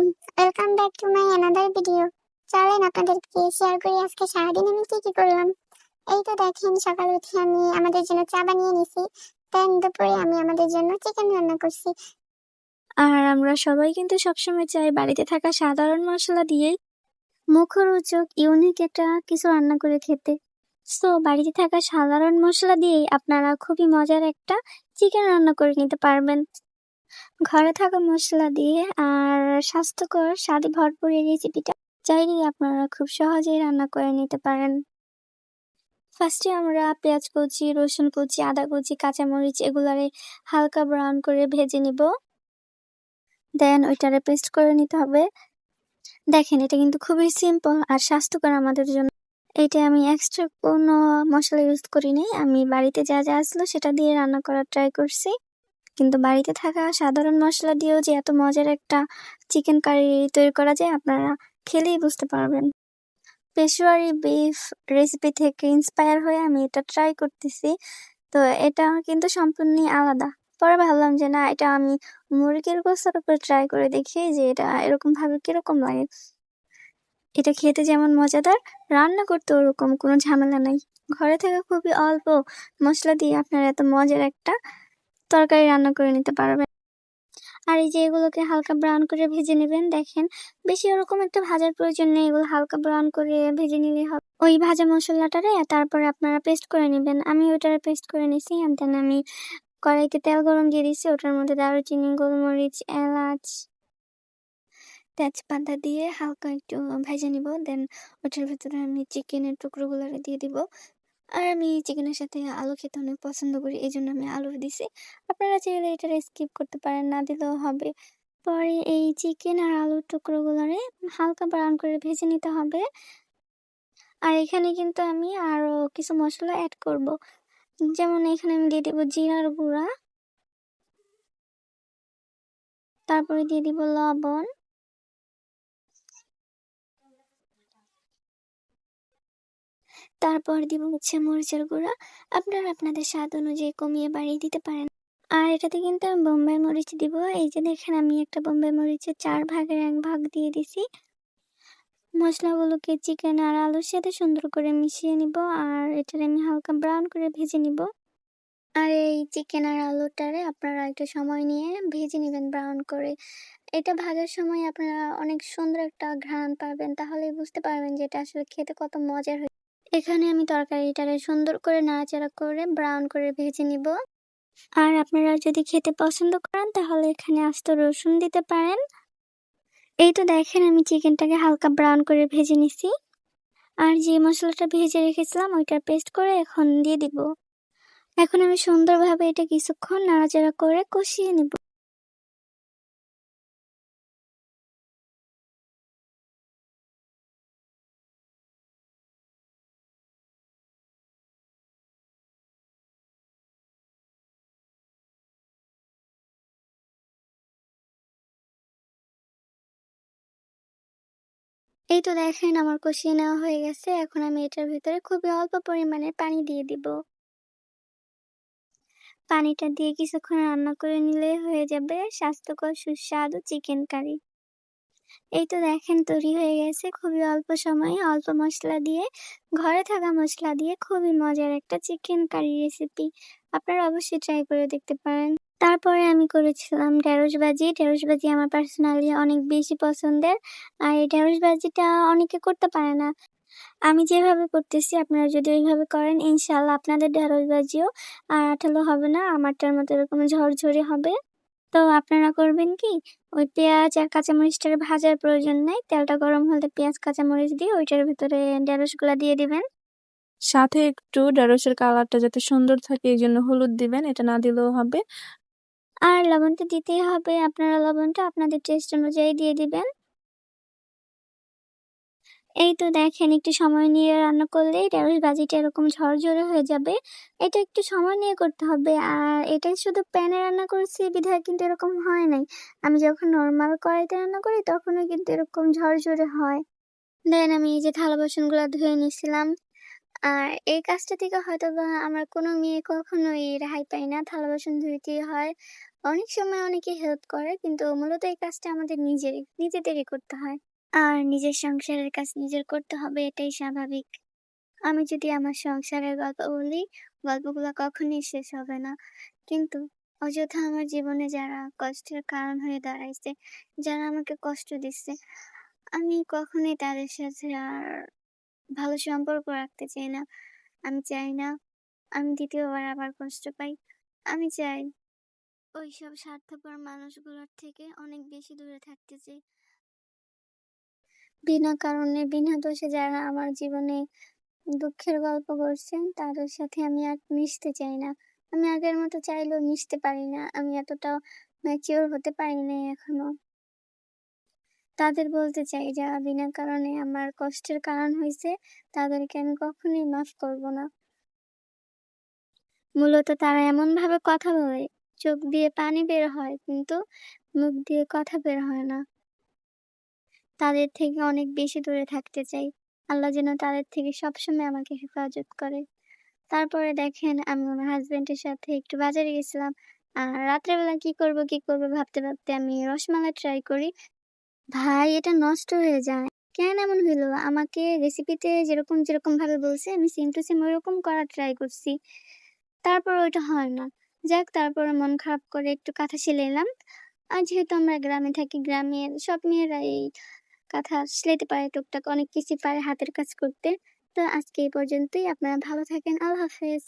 Welcome back to my another video. চলেন আপনাদেরকে share করি আজকে সারাদিন আমি কি কি করলাম। এই তো দেখেন, সকালে উঠে আমি আমাদের জন্য চা বানিয়ে নিছি। দেন দুপুরে আমি আমাদের জন্য চিকেন রান্না করছি। আর আমরা সবাই কিন্তু সবসময় চাই বাড়িতে থাকা সাধারণ মশলা দিয়েই মুখরোচক ইউনিক একটা কিছু রান্না করে খেতে। সো বাড়িতে থাকা সাধারণ মশলা দিয়েই আপনারা খুবই মজার একটা চিকেন রান্না করে নিতে পারবেন ঘরে থাকা মশলা দিয়ে। আর স্বাস্থ্যকর স্বাদে ভরপুর এই রেসিপিটা চাইলেই আপনারা খুব সহজেই রান্না করে নিতে পারেন। ফার্স্টে আমরা পেঁয়াজ কুচি, রসুন কুচি, আদা কুচি, কাঁচামরিচ এগুলারে হালকা ব্রাউন করে ভেজে নিব। দেন ওইটারে পেস্ট করে নিতে হবে। দেখেন, এটা কিন্তু খুবই সিম্পল আর স্বাস্থ্যকর আমাদের জন্য। এটা আমি এক্সট্রা কোনো মশলা ইউজ করিনি, আমি বাড়িতে যা যা আসলো সেটা দিয়ে রান্না করার ট্রাই করছি। কিন্তু বাড়িতে থাকা সাধারণ মশলা দিয়েও যে এত মজার একটা চিকেন কারি তৈরি করা যায় আপনারা খেলেই বুঝতে পারবেন। পেশোয়ারি বিফ রেসিপি থেকে ইন্সপায়ার হয়ে আমি এটা ট্রাই করতেছি। তো এটা কিন্তু সম্পূর্ণই আলাদা। পরে ভাবলাম যে না, এটা আমি মুরগির গোশতের উপর ট্রাই করে দেখি যে এটা এরকম ভাবে কিরকম লাগে। এটা খেতে যেমন মজাদার, রান্না করতে ওরকম কোনো ঝামেলা নাই। ঘরে থাকা খুবই অল্প মশলা দিয়ে আপনারা এত মজার একটা তরকারি রান্না করে নিতে পারবেন। আর এই যে এগুলোকে হালকা ব্রাউন করে ভেজে নেবেন। দেখেন, বেশি ওরকম একটা ভাজার প্রয়োজন নেই, এগুলো হালকা ব্রাউন করে ভেজে নিলে হবে। ওই ভাজা মশলাটারে তারপরে আপনারা পেস্ট করে নেবেন। আমি ওইটারে পেস্ট করে নিছি। দেন আমি কড়াইতে তেল গরম দিয়ে দিছি, ওটার মধ্যে দারুচিনি, গোলমরিচ, এলাচ, তেজপাতা দিয়ে হালকা একটু ভেজে নিব। দেন ওটার ভেতরে আমি চিকেনের টুকরোগুলো দিয়ে দিব। আর আমি চিকেনের সাথে আলু খেতে অনেক পছন্দ করি, এই জন্য আমি আলু দিছি। আপনারা চাইলে এটা স্কিপ করতে পারেন, না দিলেও হবে। পরে এই চিকেন আর আলুর টুকরোগুলোরে হালকা ব্রাউন করে ভেজে নিতে হবে। আর এখানে কিন্তু আমি আরো কিছু মশলা অ্যাড করব। যেমন এখানে আমি দিয়ে দিব জিরার গুঁড়া, তারপরে দিয়ে দিব লবণ, তারপর দিব হচ্ছে মরিচের গুঁড়া। আপনারা আপনাদের স্বাদ অনুযায়ী কমিয়ে বাড়িয়ে দিতে পারেন। আর এটাতে কিন্তু আমি বোম্বাই মরিচ দিব। এই যে দেখেন, আমি একটা বোম্বাই মরিচের 4 ভাগের 1 ভাগ দিয়ে দিছি। মশলাগুলোকে চিকেন আর আলুর সাথে সুন্দর করে মিশিয়ে নিব। আর এটারে আমি হালকা ব্রাউন করে ভেজে নিব। আর এই চিকেন আর আলুটারে আপনারা একটু সময় নিয়ে ভেজে নেবেন ব্রাউন করে। এটা ভাজার সময় আপনারা অনেক সুন্দর একটা ঘ্রাণ পাবেন, তাহলেই বুঝতে পারবেন যে এটা আসলে খেতে কত মজার হয়। এখানে আমি তরকারিটারে সুন্দর করে নাড়াচাড়া করে ব্রাউন করে ভেজে নিব। আর আপনারা যদি খেতে পছন্দ করেন তাহলে এখানে আস্ত রসুন দিতে পারেন। এই তো দেখেন, আমি চিকেনটাকে হালকা ব্রাউন করে ভেজে নিছি। আর যে মশলাটা ভেজে রেখেছিলাম ওইটার পেস্ট করে এখন দিয়ে দিব। এখন আমি সুন্দরভাবে এটা কিছুক্ষণ নাড়াচাড়া করে কষিয়ে নিব। এই তো দেখেন, আমার কষিয়ে নেওয়া হয়ে গেছে। এখন আমি এটার ভিতরে খুবই অল্প পরিমাণের পানি দিয়ে দিব। পানিটা দিয়ে কিছুক্ষণ রান্না করে নিলে হয়ে যাবে স্বাস্থ্যকর সুস্বাদু চিকেন কারি। এই তো দেখেন, তৈরি হয়ে গেছে খুবই অল্প সময়ে অল্প মশলা দিয়ে, ঘরে থাকা মশলা দিয়ে খুবই মজার একটা চিকেন কারি রেসিপি। আপনারা অবশ্যই ট্রাই করে দেখতে পারেন। তারপরে আমি করেছিলাম ঢেঁড়স ভাজি। ঢেঁড়স ভাজি আমার পার্সোনালি অনেক বেশি পছন্দের। আর এই ঢেঁড়স ভাজিটা অনেকে করতে পারে না, আমি যেভাবে করতেছি আপনারা যদি ওইভাবে করেন ইনশাল্লাহ আপনাদের ঢেঁড়স ভাজিও আর আঠালো হবে না, আমারটার মতো এরকম ঝরঝরে হবে। তো আপনারা করবেন কি, ওই পেঁয়াজ আর কাঁচামরিচটার ভাজার প্রয়োজন নাই, তেলটা গরম হলে পেঁয়াজ কাঁচামরিচ দিয়ে ওইটার ভিতরে ঢেঁড়সগুলা দিয়ে দিবেন। সাথে একটু ঢেঁড়সের কালারটা যাতে সুন্দর থাকে এই জন্য হলুদ দিবেন, এটা না দিলেও হবে। আর লবণটা দিতেই হবে, আপনারা লবণটা আপনাদের টেস্ট অনুযায়ী দিয়ে দিবেন। এই তো দেখেন, একটু সময় নিয়ে রান্না করলেই ঢেঁড়স ভাজিটা এরকম ঝরঝরে হয়ে যাবে। এটা একটু সময় নিয়ে করতে হবে। আর এটা শুধু প্যানে রান্না করেছি বিধায় কিন্তু এরকম হয় নাই, আমি যখন নর্মাল কড়াইতে রান্না করি তখনও কিন্তু এরকম ঝরঝরে হয়। দেন আমি এই যে থালা বাসনগুলো ধুয়ে নিয়েছিলাম। আর এই কাজটা থেকে হয়তো বা আমার কোনো মেয়ে কখনোই রেহাই পায় না, থালা বাসন ধুইতেই হয়। অনেক সময় অনেকে হেল্প করে, কিন্তু মূলত এই কাজটা আমাদের নিজেদেরই করতে হয়। আর নিজের সংসারের কাজ নিজের করতে হবে, এটাই স্বাভাবিক। আমি যদি আমার সংসারের গল্প বলি, গল্পগুলো কখনোই শেষ হবে না। কিন্তু অযথা আমার জীবনে যারা কষ্টের কারণ হয়ে দাঁড়াইছে, যারা আমাকে কষ্ট দিচ্ছে, আমি কখনোই তাদের সাথে আর ভালো সম্পর্ক রাখতে চাই না। আমি চাই না আমি দ্বিতীয়বার আবার কষ্ট পাই। আমি চাই ওইসব স্বার্থপর মানুষগুলোর থেকে অনেক বেশি দূরে থাকতে চাই। বিনা কারণে, বিনা দোষে যারা আমার জীবনে দুঃখের গল্প করছেন, তাদের সাথে আমি আর মিশতে চাই না। আমি আগের মতো চাইলেও মিশতে পারি না। আমি এতটাও ম্যাচিওর হতে পারি নাই এখনো। তাদের বলতে চাই যারা বিনা কারণে আমার কষ্টের কারণ হইছে, তাদেরকে আমি কখনোই মাফ করব না। মূলত তারা এমনভাবে কথা বলে, চোখ দিয়ে পানি বের হয় কিন্তু মুখ দিয়ে কথা বের হয় না। তাদের থেকে অনেক বেশি দূরে থাকতে চাই। আল্লাহ যেন তাদের থেকে সবসময় আমাকে হেফাজত করে। তারপরে দেখেন আমি আমার হাসব্যান্ডের সাথে একটু বাজারে গেছিলাম। আর রাত্রেবেলা কি করব ভাবতে ভাবতে আমি রসমালাই ট্রাই করি। ভাই, এটা নষ্ট হয়ে যায়। কেন এমন হইলো? আমাকে রেসিপিতে যেরকম ভাবে বলছে আমি সেম টু সেম ওইরকম করার ট্রাই করছি। তারপর ওইটা হয় না। যাক, তারপরে মন খারাপ করে একটু কাঁথা সেলাইলাম। আর যেহেতু আমরা গ্রামে থাকি, গ্রামের সব মেয়েরা এই কাঁথা সেলাইতে পারে, টুকটাক অনেক কিছুই পারে হাতের কাজ করতে। তো আজকে এই পর্যন্তই। আপনারা ভালো থাকেন। আল্লাহ হাফেজ।